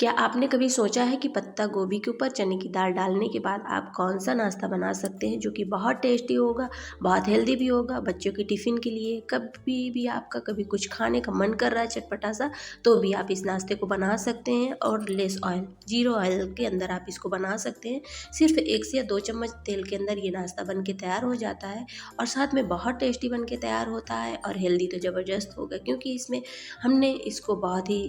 क्या आपने कभी सोचा है कि पत्ता गोभी के ऊपर चने की दाल डालने के बाद आप कौन सा नाश्ता बना सकते हैं जो कि बहुत टेस्टी होगा, बहुत हेल्दी भी होगा बच्चों के टिफ़िन के लिए। कभी भी आपका कभी कुछ खाने का मन कर रहा है चटपटा सा, तो भी आप इस नाश्ते को बना सकते हैं और लेस ऑयल, ज़ीरो ऑयल के अंदर आप इसको बना सकते हैं। सिर्फ 1 से या 2 चम्मच तेल के अंदर ये नाश्ता बन के तैयार हो जाता है और साथ में बहुत टेस्टी बन के तैयार होता है और हेल्दी तो ज़बरदस्त होगा, क्योंकि इसमें हमने इसको बहुत ही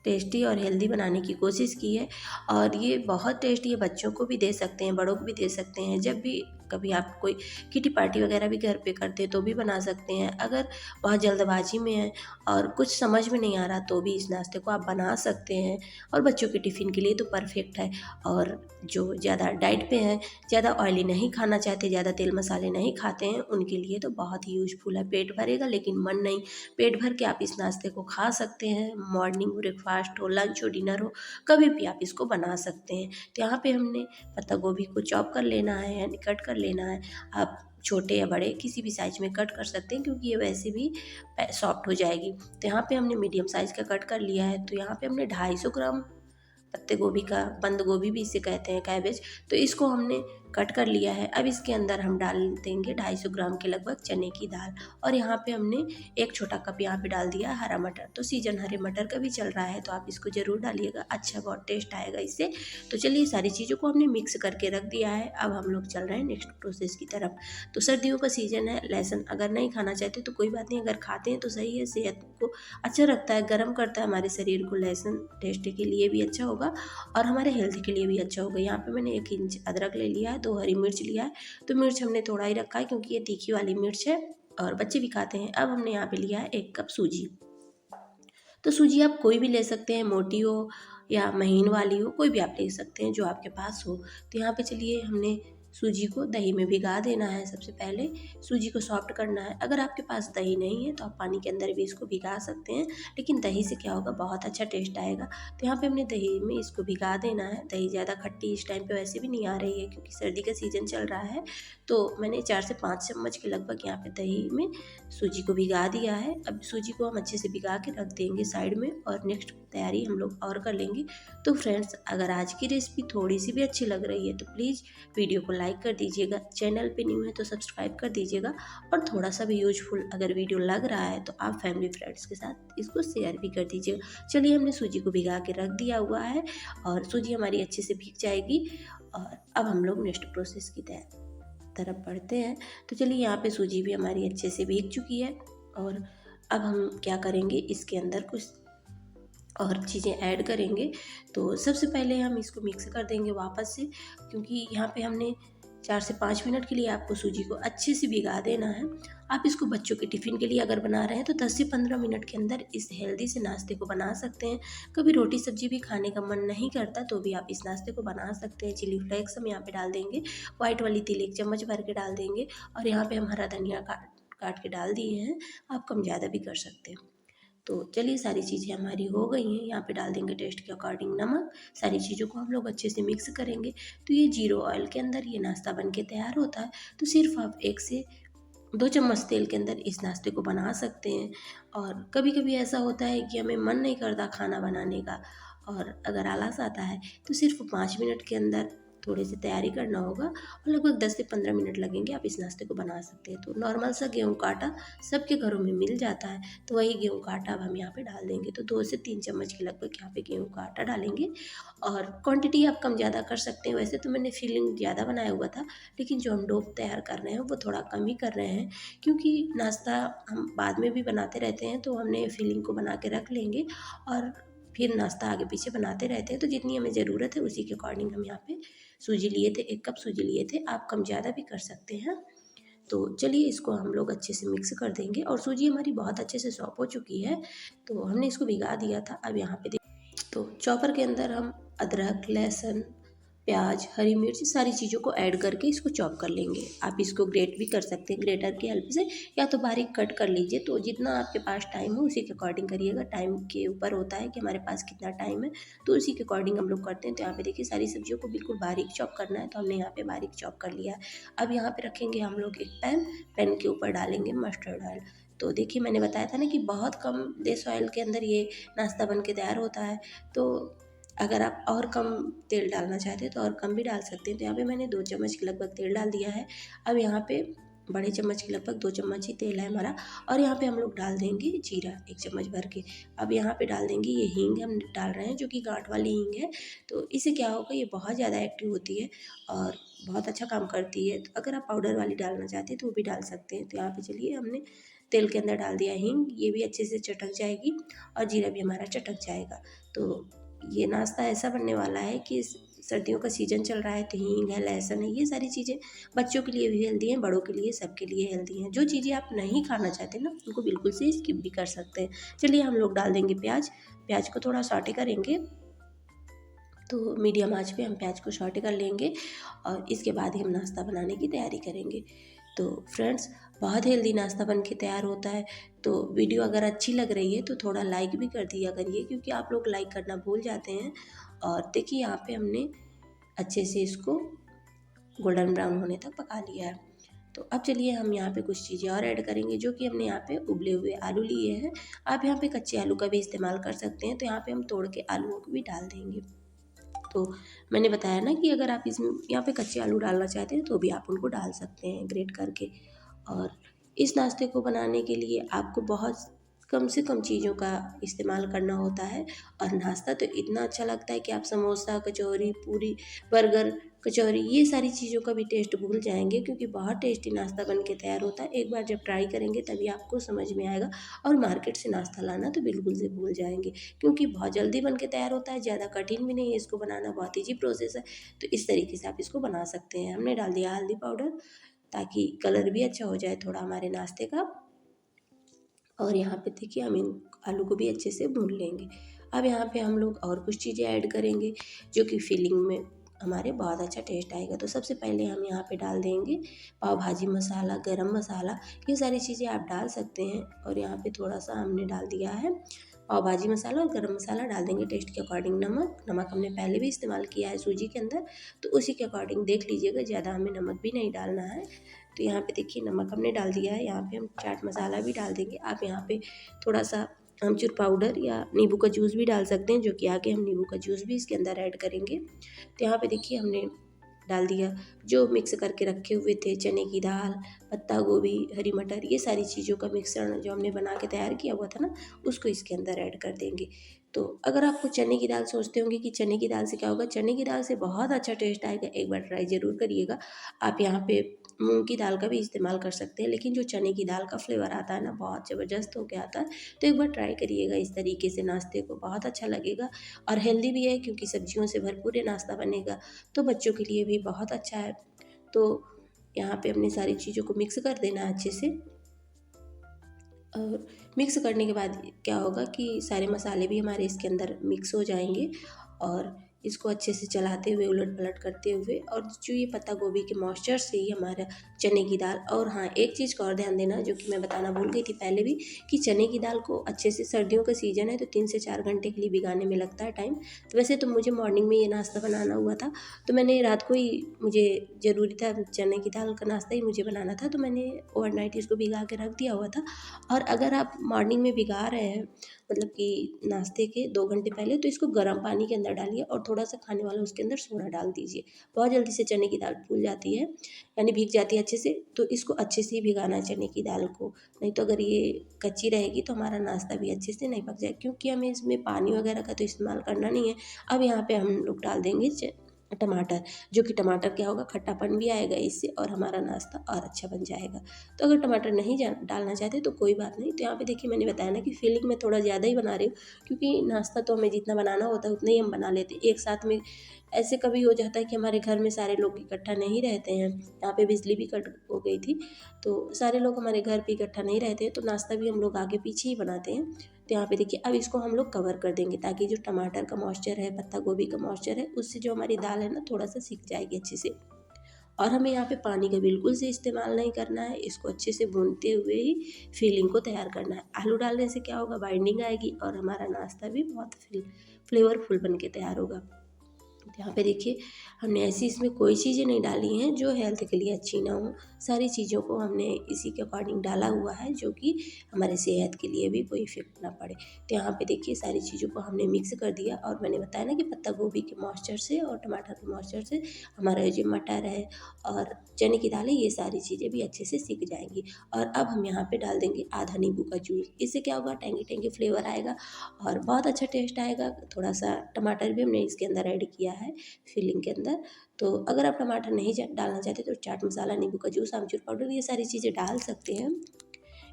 टेस्टी और हेल्दी बनाने की कोशिश की है। और ये बहुत टेस्टी है, बच्चों को भी दे सकते हैं, बड़ों को भी दे सकते हैं। जब भी कभी आप कोई किटी पार्टी वगैरह भी घर पे करते हैं तो भी बना सकते हैं। अगर बहुत जल्दबाजी में है और कुछ समझ में नहीं आ रहा तो भी इस नाश्ते को आप बना सकते हैं और बच्चों के टिफ़िन के लिए तो परफेक्ट है। और जो ज़्यादा डाइट पे हैं, ज़्यादा ऑयली नहीं खाना चाहते, ज़्यादा तेल मसाले नहीं खाते हैं, उनके लिए तो बहुत ही यूज़फुल है। पेट भरेगा लेकिन मन नहीं। पेट भर के आप इस नाश्ते को खा सकते हैं। मॉर्निंग ब्रेकफास्ट हो, लंच हो, डिनर हो, कभी भी आप इसको बना सकते हैं। तो यहाँ पे हमने पत्ता गोभी को चॉप कर लेना है यानी कट कर लेना है। आप छोटे या बड़े किसी भी साइज़ में कट कर सकते हैं, क्योंकि ये वैसे भी सॉफ्ट हो जाएगी। तो यहाँ पे हमने मीडियम साइज़ का कट कर लिया है। तो यहाँ पे हमने 250 ग्राम पत्ते गोभी का, बंद गोभी भी इसे कहते हैं, कैबेज, तो इसको हमने कट कर लिया है। अब इसके अंदर हम डाल देंगे 250 ग्राम के लगभग चने की दाल और यहाँ पे हमने 1 छोटा कप यहाँ पे डाल दिया हरा मटर। तो सीजन हरे मटर का भी चल रहा है तो आप इसको ज़रूर डालिएगा, अच्छा बहुत टेस्ट आएगा इससे। तो चलिए सारी चीज़ों को हमने मिक्स करके रख दिया है। अब हम लोग चल रहे हैं नेक्स्ट प्रोसेस की तरफ। तो सर्दियों का सीज़न है, लहसुन अगर नहीं खाना चाहते तो कोई बात नहीं, अगर खाते हैं तो सही है, सेहत को अच्छा रखता है, गर्म करता है हमारे शरीर को। लहसुन टेस्ट के लिए भी अच्छा होगा और हमारे हेल्थ के लिए भी अच्छा होगा। यहाँ पे मैंने 1 इंच अदरक ले लिया है, 2 हरी मिर्च लिया है। तो मिर्च हमने थोड़ा ही रखा है क्योंकि ये तीखी वाली मिर्च है और बच्चे भी खाते हैं। अब हमने यहाँ पे लिया है 1 कप सूजी। तो सूजी आप कोई भी ले सकते हैं, मोटी हो या महीन वाली हो, कोई भी आप ले सकते हैं जो आपके पास हो। तो यहाँ पे चलिए हमने सूजी को दही में भिगा देना है। सबसे पहले सूजी को सॉफ्ट करना है। अगर आपके पास दही नहीं है तो आप पानी के अंदर भी इसको भिगा सकते हैं, लेकिन दही से क्या होगा, बहुत अच्छा टेस्ट आएगा। तो यहाँ पे हमने दही में इसको भिगा देना है। दही ज़्यादा खट्टी इस टाइम पे वैसे भी नहीं आ रही है क्योंकि सर्दी का सीज़न चल रहा है। तो मैंने 4 से 5 चम्मच के लगभग यहाँ पे दही में सूजी को भिगा दिया है। अब सूजी को हम अच्छे से भिगा के रख देंगे साइड में और नेक्स्ट तैयारी हम लोग और कर लेंगे। तो फ्रेंड्स, अगर आज की रेसिपी थोड़ी सी भी अच्छी लग रही है तो प्लीज़ वीडियो को लाइक कर दीजिएगा, चैनल पे न्यू है तो सब्सक्राइब कर दीजिएगा और थोड़ा सा भी यूजफुल अगर वीडियो लग रहा है तो आप फैमिली फ्रेंड्स के साथ इसको शेयर भी कर दीजिएगा। चलिए हमने सूजी को भिगा के रख दिया हुआ है और सूजी हमारी अच्छे से भीग जाएगी और अब हम लोग नेक्स्ट प्रोसेस की तरफ बढ़ते हैं। तो चलिए यहाँ पे सूजी भी हमारी अच्छे से भीग चुकी है और अब हम क्या करेंगे, इसके अंदर कुछ और चीज़ें ऐड करेंगे। तो सबसे पहले हम इसको मिक्स कर देंगे वापस से, क्योंकि यहाँ पे हमने 4 से 5 मिनट के लिए आपको सूजी को अच्छे से भिगा देना है। आप इसको बच्चों के टिफ़िन के लिए अगर बना रहे हैं तो 10 से 15 मिनट के अंदर इस हेल्दी से नाश्ते को बना सकते हैं। कभी रोटी सब्जी भी खाने का मन नहीं करता तो भी आप इस नाश्ते को बना सकते हैं। चिली फ्लेक्स हम यहाँ पे डाल देंगे, व्हाइट वाली तिल 1 चम्मच भर के डाल देंगे और यहाँ पे हम हरा धनिया काट काट के डाल दिए हैं। आप कम ज़्यादा भी कर सकते हैं। तो चलिए सारी चीज़ें हमारी हो गई हैं। यहाँ पे डाल देंगे टेस्ट के अकॉर्डिंग नमक। सारी चीज़ों को हम लोग अच्छे से मिक्स करेंगे। तो ये ज़ीरो ऑयल के अंदर ये नाश्ता बन के तैयार होता है। तो सिर्फ आप 1 से 2 चम्मच तेल के अंदर इस नाश्ते को बना सकते हैं। और कभी कभी ऐसा होता है कि हमें मन नहीं करता खाना बनाने का और अगर आलस आता है तो सिर्फ 5 मिनट के अंदर थोड़ी सी तैयारी करना होगा और लगभग 10 से 15 मिनट लगेंगे, आप इस नाश्ते को बना सकते हैं। तो नॉर्मल सा गेहूं का आटा सबके घरों में मिल जाता है, तो वही गेहूं का आटा अब हम यहाँ पे डाल देंगे। तो 2 से 3 चम्मच के लगभग यहाँ पे गेहूं का आटा डालेंगे और क्वांटिटी आप कम ज़्यादा कर सकते हैं। वैसे तो मैंने फिलिंग ज़्यादा बनाया हुआ था, लेकिन जो हम डो तैयार कर रहे हैं वो थोड़ा कम ही कर रहे हैं, क्योंकि नाश्ता हम बाद में भी बनाते रहते हैं तो हमने फिलिंग को बना के रख लेंगे और फिर नाश्ता आगे पीछे बनाते रहते हैं। तो जितनी हमें ज़रूरत है उसी के अकॉर्डिंग हम यहाँ पे सूजी लिए थे, 1 कप सूजी लिए थे, आप कम ज़्यादा भी कर सकते हैं। तो चलिए इसको हम लोग अच्छे से मिक्स कर देंगे और सूजी हमारी बहुत अच्छे से सॉफ़्ट हो चुकी है। तो हमने इसको भिगा दिया था। अब यहाँ पे तो चॉपर के अंदर हम अदरक, लहसुन, प्याज, हरी मिर्च सारी चीज़ों को ऐड करके इसको चॉप कर लेंगे। आप इसको ग्रेट भी कर सकते हैं ग्रेटर की हेल्प से, या तो बारीक कट कर लीजिए। तो जितना आपके पास टाइम हो उसी के अकॉर्डिंग करिएगा। टाइम के ऊपर होता है कि हमारे पास कितना टाइम है, तो उसी के अकॉर्डिंग हम लोग करते हैं। तो यहाँ पे देखिए सारी सब्जियों को बिल्कुल बारीक चॉप करना है, तो हमने यहाँ पे बारीक चॉप कर लिया है। अब यहाँ पे रखेंगे हम लोग एक पैन के ऊपर डालेंगे मस्टर्ड ऑयल। तो देखिए मैंने बताया था ना कि बहुत कम लेस ऑयल के अंदर ये नाश्ता बन के तैयार होता है। तो अगर आप और कम तेल डालना चाहते हैं तो और कम भी डाल सकते हैं। तो यहाँ पे मैंने 2 चम्मच के लगभग तेल डाल दिया है। अब यहाँ पे बड़े चम्मच के लगभग 2 चम्मच ही तेल है हमारा, और यहाँ पे हम लोग डाल देंगे जीरा 1 चम्मच भर के। अब यहाँ पे डाल देंगे ये हींग हम डाल रहे हैं, जो कि गाँठ वाली हींग है। तो इससे क्या होगा, ये बहुत ज़्यादा एक्टिव होती है और बहुत अच्छा काम करती है। तो अगर आप पाउडर वाली डालना चाहते हैं तो वो भी डाल सकते हैं। तो यहाँ पे चलिए हमने तेल के अंदर डाल दिया हींग, ये भी अच्छे से चटक जाएगी और जीरा भी हमारा चटक जाएगा। तो ये नाश्ता ऐसा बनने वाला है कि सर्दियों का सीज़न चल रहा है, तो हींग है, लहसुन है, ये सारी चीज़ें बच्चों के लिए भी हेल्दी हैं, बड़ों के लिए, सबके लिए हेल्दी हैं। जो चीज़ें आप नहीं खाना चाहते ना, उनको बिल्कुल से स्किप भी कर सकते हैं। चलिए हम लोग डाल देंगे प्याज। प्याज को थोड़ा सॉटे करेंगे, तो मीडियम आंच पे हम प्याज को सॉटे कर लेंगे और इसके बाद ही हम नाश्ता बनाने की तैयारी करेंगे। तो फ्रेंड्स, बहुत हेल्दी नाश्ता बन के तैयार होता है। तो वीडियो अगर अच्छी लग रही है तो थोड़ा लाइक भी कर दिया करिए, क्योंकि आप लोग लाइक करना भूल जाते हैं। और देखिए यहाँ पे हमने अच्छे से इसको गोल्डन ब्राउन होने तक पका लिया है। तो अब चलिए हम यहाँ पे कुछ चीज़ें और ऐड करेंगे, जो कि हमने यहाँ पे उबले हुए आलू लिए हैं। आप यहाँ पे कच्चे आलू का भी इस्तेमाल कर सकते हैं। तो यहाँ पे हम तोड़ के आलूओं को भी डाल देंगे। तो मैंने बताया ना कि अगर आप इसमें यहाँ पे कच्चे आलू डालना चाहते हैं तो भी आप उनको डाल सकते हैं ग्रेट करके। और इस नाश्ते को बनाने के लिए आपको बहुत कम से कम चीज़ों का इस्तेमाल करना होता है, और नाश्ता तो इतना अच्छा लगता है कि आप समोसा, कचौरी, पूरी, बर्गर, कचौरी, ये सारी चीज़ों का भी टेस्ट भूल जाएंगे, क्योंकि बहुत टेस्टी नाश्ता बन के तैयार होता है। एक बार जब ट्राई करेंगे तभी आपको समझ में आएगा, और मार्केट से नाश्ता लाना तो बिल्कुल से भूल जाएंगे, क्योंकि बहुत जल्दी बन के तैयार होता है, ज़्यादा कठिन भी नहीं है इसको बनाना, बहुत ईजी प्रोसेस है। तो इस तरीके से आप इसको बना सकते हैं। हमने डाल दिया हल्दी पाउडर, ताकि कलर भी अच्छा हो जाए थोड़ा हमारे नाश्ते का। और यहाँ पे देखिए हम इन आलू को भी अच्छे से भून लेंगे। अब यहाँ पे हम लोग और कुछ चीज़ें ऐड करेंगे, जो कि फिलिंग में हमारे बहुत अच्छा टेस्ट आएगा। तो सबसे पहले हम यहाँ पे डाल देंगे पाव भाजी मसाला, गरम मसाला, ये सारी चीज़ें आप डाल सकते हैं। और यहाँ पे थोड़ा सा हमने डाल दिया है पाव भाजी मसाला, और गरम मसाला डाल देंगे टेस्ट के अकॉर्डिंग। नमक हमने पहले भी इस्तेमाल किया है सूजी के अंदर, तो उसी के अकॉर्डिंग देख लीजिएगा, ज़्यादा हमें नमक भी नहीं डालना है। तो यहाँ पे देखिए नमक हमने डाल दिया है। यहाँ पे हम चाट मसाला भी डाल देंगे। आप यहाँ पे थोड़ा सा आमचूर पाउडर या नींबू का जूस भी डाल सकते हैं, जो कि आगे हम नींबू का जूस भी इसके अंदर ऐड करेंगे। तो यहाँ पे देखिए हमने डाल दिया जो मिक्स करके रखे हुए थे, चने की दाल, पत्ता गोभी, हरी मटर, ये सारी चीज़ों का मिश्रण जो हमने बना के तैयार किया हुआ था ना, उसको इसके अंदर ऐड कर देंगे। तो अगर आपको चने की दाल, सोचते होंगे कि चने की दाल से क्या होगा, चने की दाल से बहुत अच्छा टेस्ट आएगा, एक बार ट्राई ज़रूर करिएगा। आप यहाँ पे मूंग की दाल का भी इस्तेमाल कर सकते हैं, लेकिन जो चने की दाल का फ्लेवर आता है ना, बहुत ज़बरदस्त होके आता है। तो एक बार ट्राई करिएगा इस तरीके से नाश्ते को, बहुत अच्छा लगेगा। और हेल्दी भी है, क्योंकि सब्जियों से भरपूर ये नाश्ता बनेगा, तो बच्चों के लिए भी बहुत अच्छा है। तो यहाँ पे अपनी सारी चीज़ों को मिक्स कर देना है अच्छे से। और मिक्स करने के बाद क्या होगा कि सारे मसाले भी हमारे इसके अंदर मिक्स हो जाएंगे, और इसको अच्छे से चलाते हुए, उलट पलट करते हुए, और जो ये पत्ता गोभी के मॉइस्चर से ही हमारा चने की दाल। और हाँ, एक चीज़ का और ध्यान देना, जो कि मैं बताना भूल गई थी पहले भी, कि चने की दाल को अच्छे से, सर्दियों का सीज़न है तो 3 से 4 घंटे के लिए भिगाने में लगता है टाइम। तो वैसे तो मुझे मॉर्निंग में ये नाश्ता बनाना हुआ था, तो मैंने रात को ही, मुझे ज़रूरी था, चने की दाल का नाश्ता ही मुझे बनाना था, तो मैंने ओवरनाइट इसको भिगा के रख दिया हुआ था। और अगर आप मॉर्निंग में भिगा रहे हैं, मतलब कि नाश्ते के 2 घंटे पहले, तो इसको गर्म पानी के अंदर डालिए और थोड़ा सा खाने वाला उसके अंदर सोडा डाल दीजिए। बहुत जल्दी से चने की दाल फूल जाती है, यानी भीग जाती है अच्छे से। तो इसको अच्छे से ही भिगाना है चने की दाल को, नहीं तो अगर ये कच्ची रहेगी तो हमारा नाश्ता भी अच्छे से नहीं पक जाएगा, क्योंकि हमें इसमें पानी वगैरह का तो इस्तेमाल करना नहीं है। अब यहाँ पे हम लोग डाल देंगे टमाटर, जो कि टमाटर क्या होगा, खट्टापन भी आएगा इससे, और हमारा नाश्ता और अच्छा बन जाएगा। तो अगर टमाटर नहीं डालना चाहते तो कोई बात नहीं। तो यहाँ पे देखिए मैंने बताया ना कि फीलिंग में थोड़ा ज़्यादा ही बना रही हूँ, क्योंकि नाश्ता तो हमें जितना बनाना होता है उतना ही हम बना लेते हैं एक साथ में। ऐसे कभी हो जाता है कि हमारे घर में सारे लोग इकट्ठा नहीं रहते हैं, यहाँ पे बिजली भी कट हो गई थी, तो सारे लोग हमारे घर पे इकट्ठा नहीं रहते हैं, तो नाश्ता भी हम लोग आगे पीछे ही बनाते हैं। तो यहाँ पे देखिए अब इसको हम लोग कवर कर देंगे, ताकि जो टमाटर का मॉइस्चर है, पत्ता गोभी का मॉइस्चर है, उससे जो हमारी दाल है ना, थोड़ा सा सीख जाएगी अच्छे से। और हमें यहाँ पे पानी का बिल्कुल से इस्तेमाल नहीं करना है, इसको अच्छे से भूनते हुए ही फिलिंग को तैयार करना है। आलू डालने से क्या होगा, बाइंडिंग आएगी और हमारा नाश्ता भी बहुत फ्लेवरफुल बन के तैयार होगा। यहाँ पे देखिए हमने ऐसी इसमें कोई चीज़ें नहीं डाली हैं जो हेल्थ के लिए अच्छी ना हो। सारी चीज़ों को हमने इसी के अकॉर्डिंग डाला हुआ है जो कि हमारे सेहत के लिए भी कोई इफ़ेक्ट ना पड़े। तो यहाँ पे देखिए सारी चीज़ों को हमने मिक्स कर दिया और मैंने बताया ना कि पत्ता गोभी के मॉइस्चर से और टमाटर के मॉइस्चर से हमारा जो मटर है और चने की दाल है, ये सारी चीज़ें भी अच्छे से सीख जाएंगी। और अब हम यहाँ पे डाल देंगे आधा नींबू का जूस। इससे क्या होगा, टेंगी टेंगी फ्लेवर आएगा और बहुत अच्छा टेस्ट आएगा। थोड़ा सा टमाटर भी हमने इसके अंदर ऐड किया है फिलिंग के अंदर। तो अगर आप टमाटर नहीं डालना चाहते तो चाट मसाला, नींबू का जूस, आमचूर पाउडर, ये सारी चीज़ें डाल सकते हैं।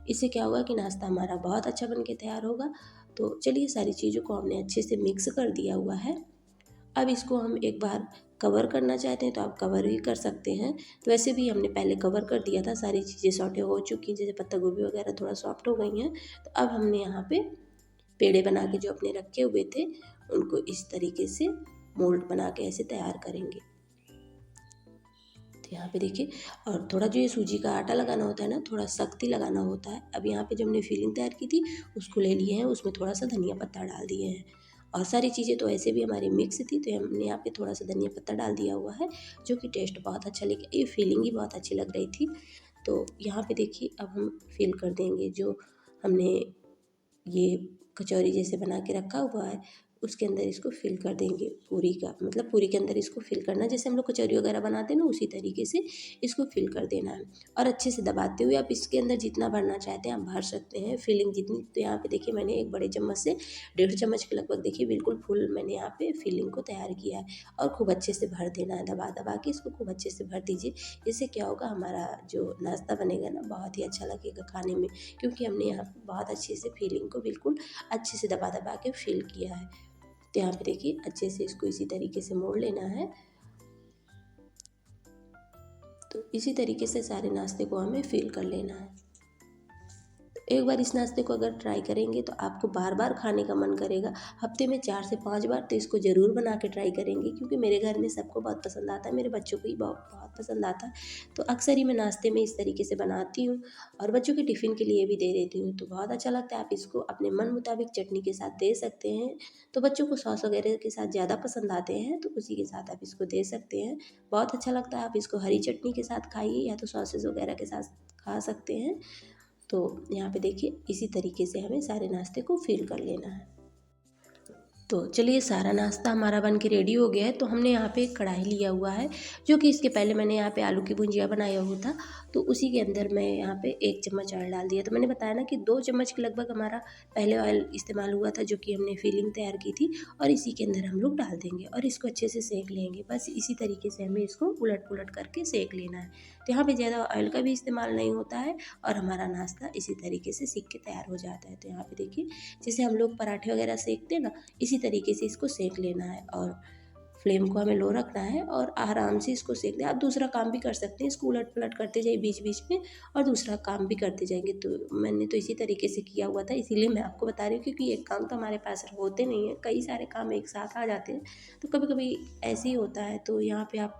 इससे क्या होगा कि नाश्ता हमारा बहुत अच्छा बन के तैयार होगा। तो चलिए सारी चीज़ों को हमने अच्छे से मिक्स कर दिया हुआ है। अब इसको हम एक बार कवर करना चाहते हैं तो आप कवर भी कर सकते हैं। तो वैसे भी हमने पहले कवर कर दिया था, सारी चीज़ें सॉटे हो चुकी हैं, जैसे पत्ता गोभी वगैरह थोड़ा सॉफ्ट हो गई हैं। तो अब हमने यहाँ पे पेड़े बना के जो अपने रखे हुए थे उनको इस तरीके से मोल्ड बना के ऐसे तैयार करेंगे। तो यहाँ पे देखिए, और थोड़ा जो ये सूजी का आटा लगाना होता है ना, थोड़ा सख्ती लगाना होता है। अब यहाँ पे जो हमने फिलिंग तैयार की थी उसको ले लिए हैं, उसमें थोड़ा सा धनिया पत्ता डाल दिए हैं और सारी चीज़ें तो ऐसे भी हमारी मिक्स थी तो हमने यहाँ पे थोड़ा सा धनिया पत्ता डाल दिया हुआ है जो कि टेस्ट बहुत अच्छा लगे, ये फीलिंग ही बहुत अच्छी लग रही थी। तो यहाँ पे देखिए अब हम फिल कर देंगे जो हमने ये कचौरी जैसे बना के रखा हुआ है उसके अंदर इसको फिल कर देंगे। पूरी का मतलब पूरी के अंदर इसको फिल करना, जैसे हम लोग कचौरी वगैरह बनाते हैं ना उसी तरीके से इसको फिल कर देना है और अच्छे से दबाते हुए आप इसके अंदर जितना भरना चाहते हैं आप भर सकते हैं, फिलिंग जितनी। तो यहाँ पे देखिए मैंने एक बड़े चम्मच से 1.5 चम्मच के लगभग देखिए बिल्कुल फुल मैंने यहाँ पे फिलिंग को तैयार किया है और खूब अच्छे से भर देना है, दबा दबा के इसको खूब अच्छे से भर दीजिए। इससे क्या होगा, हमारा जो नाश्ता बनेगा ना बहुत ही अच्छा लगेगा खाने में, क्योंकि हमने यहाँ पे बहुत अच्छे से फिलिंग को बिल्कुल अच्छे से दबा दबा के फिल किया है। तो यहाँ पे देखिए अच्छे से इसको इसी तरीके से मोड़ लेना है। तो इसी तरीके से सारे नाश्ते को हमें फिल कर लेना है। एक बार इस नाश्ते को अगर ट्राई करेंगे तो आपको बार बार खाने का मन करेगा। हफ्ते में 4 से 5 बार तो इसको ज़रूर बना के ट्राई करेंगे, क्योंकि मेरे घर में सबको बहुत पसंद आता है, मेरे बच्चों को भी बहुत बहुत पसंद आता है। तो अक्सर ही मैं नाश्ते में इस तरीके से बनाती हूँ और बच्चों के टिफ़िन के लिए भी दे देती हूँ, तो बहुत अच्छा लगता है। आप इसको अपने मन मुताबिक चटनी के साथ दे सकते हैं, तो बच्चों को सॉस वगैरह के साथ ज़्यादा पसंद आते हैं तो उसी के साथ आप इसको दे सकते हैं, बहुत अच्छा लगता है। आप इसको हरी चटनी के साथ खाइए या तो सॉसेस वगैरह के साथ खा सकते हैं। तो यहाँ पे देखिए इसी तरीके से हमें सारे नाश्ते को फिल कर लेना है। तो चलिए सारा नाश्ता हमारा बन के रेडी हो गया है। तो हमने यहाँ पे एक कढ़ाई लिया हुआ है जो कि इसके पहले मैंने यहाँ पे आलू की भुजिया बनाया हुआ था, तो उसी के अंदर मैं यहाँ पे 1 चम्मच ऑयल डाल दिया। तो मैंने बताया ना कि 2 चम्मच के लगभग हमारा पहले ऑयल इस्तेमाल हुआ था जो कि हमने फिलिंग तैयार की थी, और इसी के अंदर हम लोग डाल देंगे और इसको अच्छे से सेक लेंगे। बस इसी तरीके से हमें इसको उलट पुलट करके सेक लेना है। तो यहाँ पे ज़्यादा ऑयल का भी इस्तेमाल नहीं होता है और हमारा नाश्ता इसी तरीके से सीख के तैयार हो जाता है। तो यहाँ पे देखिए जैसे हम लोग पराठे वगैरह सेकते हैं ना, इसी तरीके से इसको सेक लेना है और फ्लेम को हमें लो रखना है और आराम से इसको सेकना है। आप दूसरा काम भी कर सकते हैं, इसको उलट पलट करते जाइए बीच बीच में और दूसरा काम भी करते जाएंगे। तो मैंने तो इसी तरीके से किया हुआ था, इसीलिए मैं आपको बता रही हूँ, क्योंकि एक काम तो हमारे पास होते नहीं है, कई सारे काम एक साथ आ जाते हैं, तो कभी कभी ऐसे ही होता है। तो यहाँ पे आप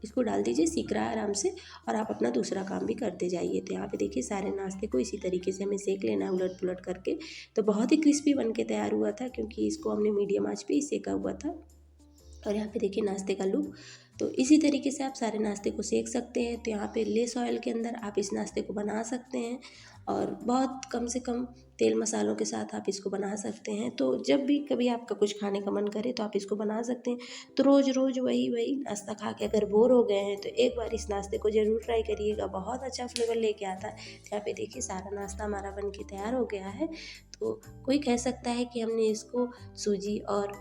इसको डाल दीजिए, सीख रहा है आराम से, और आप अपना दूसरा काम भी करते जाइए। तो यहाँ पे देखिए सारे नाश्ते को इसी तरीके से हमें सेक लेना है उलट पुलट करके। तो बहुत ही क्रिस्पी बन के तैयार हुआ था, क्योंकि इसको हमने मीडियम आंच पे ही सेका हुआ था। और यहाँ पे देखिए नाश्ते का लुक। तो इसी तरीके से आप सारे नाश्ते को सेक सकते हैं। तो यहाँ पे लेस ऑयल के अंदर आप इस नाश्ते को बना सकते हैं और बहुत कम से कम तेल मसालों के साथ आप इसको बना सकते हैं। तो जब भी कभी आपका कुछ खाने का मन करे तो आप इसको बना सकते हैं। तो रोज़ रोज़ वही वही नाश्ता खा के अगर बोर हो गए हैं तो एक बार इस नाश्ते को ज़रूर ट्राई करिएगा, बहुत अच्छा फ्लेवर लेके आता है। तो यहाँ पे देखिए सारा नाश्ता हमारा बन के तैयार हो गया है। तो कोई कह सकता है कि हमने इसको सूजी और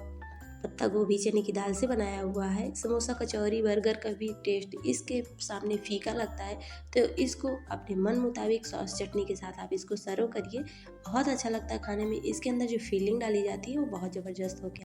पत्ता गोभी चने की दाल से बनाया हुआ है। समोसा, कचौरी, बर्गर का भी टेस्ट इसके सामने फीका लगता है। तो इसको अपने मन मुताबिक सॉस चटनी के साथ आप इसको सर्व करिए, बहुत अच्छा लगता है खाने में। इसके अंदर जो फीलिंग डाली जाती है वो बहुत ज़बरदस्त होकर